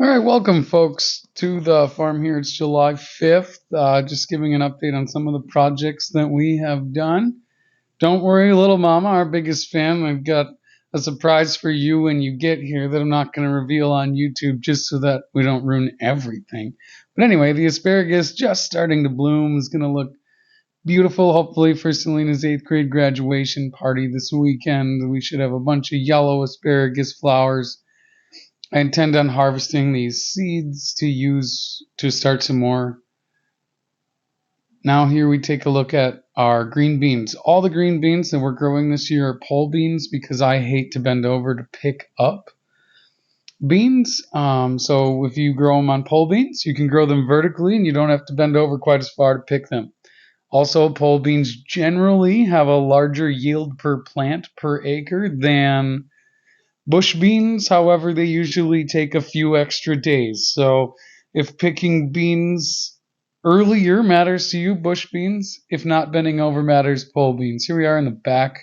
All right, welcome, folks, to the farm here. It's July 5th. Just giving an update on some of the projects that we have done. Don't worry, little mama, our biggest fan. I've got a surprise for you when you get here that I'm not going to reveal on YouTube just so that we don't ruin everything. But anyway, the asparagus just starting to bloom is going to look beautiful, hopefully, for Selena's 8th grade graduation party this weekend. We should have a bunch of yellow asparagus flowers. I intend on harvesting these seeds to use to start some more. Now here we take a look at our green beans. All the green beans that we're growing this year are pole beans because I hate to bend over to pick up beans. So if you grow them on pole beans, you can grow them vertically and you don't have to bend over quite as far to pick them. Also, pole beans generally have a larger yield per plant per acre than bush beans. However, they usually take a few extra days. So if picking beans earlier matters to you, bush beans. If not bending over matters, pole beans. Here we are in the back.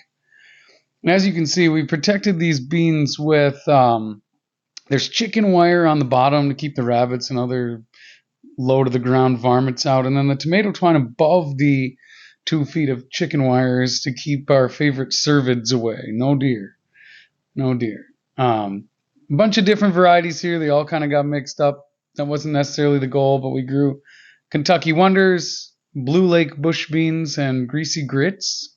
And as you can see, we protected these beans with, there's chicken wire on the bottom to keep the rabbits and other low to the ground varmints out. And then the tomato twine above the 2 feet of chicken wires to keep our favorite cervids away. No deer. No deer. A bunch of different varieties here. They all kind of got mixed up. That wasn't necessarily the goal, but we grew Kentucky Wonders, Blue Lake bush beans, and greasy grits.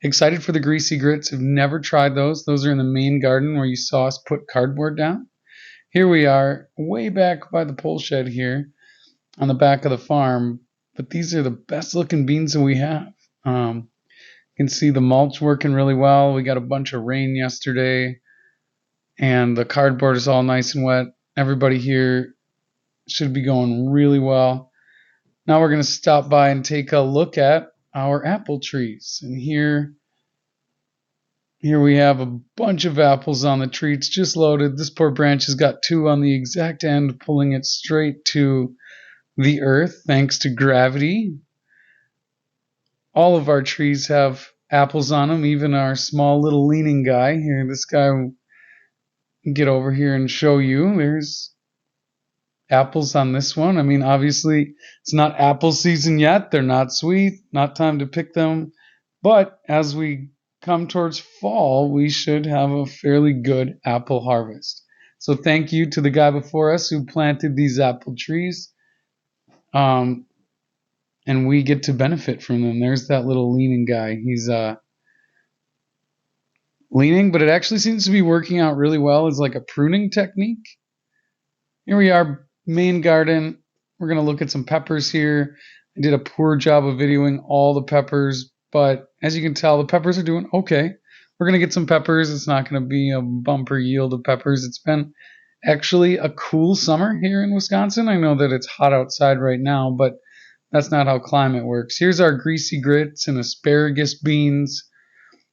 Excited for the greasy grits. I've never tried those. Those are in the main garden where you saw us put cardboard down. Here we are, way back by the pole shed here on the back of the farm. But these are the best looking beans that we have. You can see the mulch working really well. We got a bunch of rain yesterday, and the cardboard is all nice and wet. Everybody here should be going really well. Now we're going to stop by and take a look at our apple trees. And here we have a bunch of apples on the tree. It's just loaded. This poor branch has got 2 on the exact end, pulling it straight to the earth thanks to gravity. All of our trees have apples on them, even our small little leaning guy. Here, this guy will get over here and show you. There's apples on this one. I mean, obviously, it's not apple season yet. They're not sweet, not time to pick them. But as we come towards fall, we should have a fairly good apple harvest. So thank you to the guy before us who planted these apple trees. And we get to benefit from them. There's that little leaning guy. He's leaning, but it actually seems to be working out really well as like a pruning technique. Here we are, main garden. We're going to look at some peppers here. I did a poor job of videoing all the peppers, but as you can tell, the peppers are doing okay. We're going to get some peppers. It's not going to be a bumper yield of peppers. It's been actually a cool summer here in Wisconsin. I know that it's hot outside right now, but that's not how climate works. Here's our greasy grits and asparagus beans.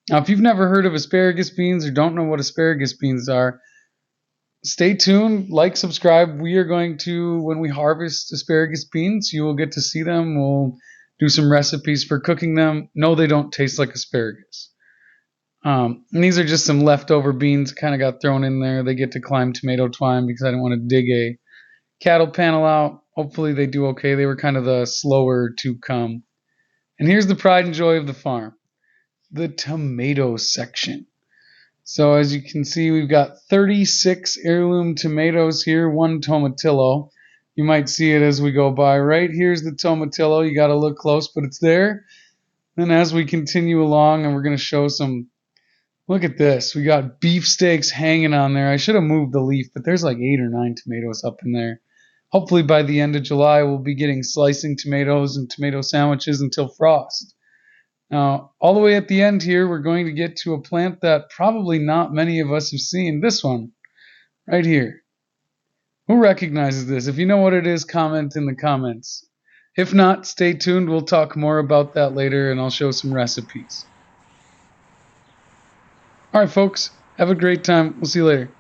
Now, if you've never heard of asparagus beans or don't know what asparagus beans are, stay tuned, like, subscribe. We are going to, when we harvest asparagus beans, you will get to see them. We'll do some recipes for cooking them. No, they don't taste like asparagus. And these are just some leftover beans, kind of got thrown in there. They get to climb tomato twine because I didn't want to dig a cattle panel out. Hopefully they do okay. They were kind of the slower to come. And here's the pride and joy of the farm, the tomato section. So as you can see, we've got 36 heirloom tomatoes here, 1 tomatillo. You might see it as we go by. Right here's the tomatillo. You got to look close, but it's there. Then as we continue along, and we're going to show some, look at this. We got beefsteaks hanging on there. I should have moved the leaf, but there's like 8 or 9 tomatoes up in there. Hopefully by the end of July, we'll be getting slicing tomatoes and tomato sandwiches until frost. Now, all the way at the end here, we're going to get to a plant that probably not many of us have seen. This one, right here. Who recognizes this? If you know what it is, comment in the comments. If not, stay tuned. We'll talk more about that later, and I'll show some recipes. All right, folks. Have a great time. We'll see you later.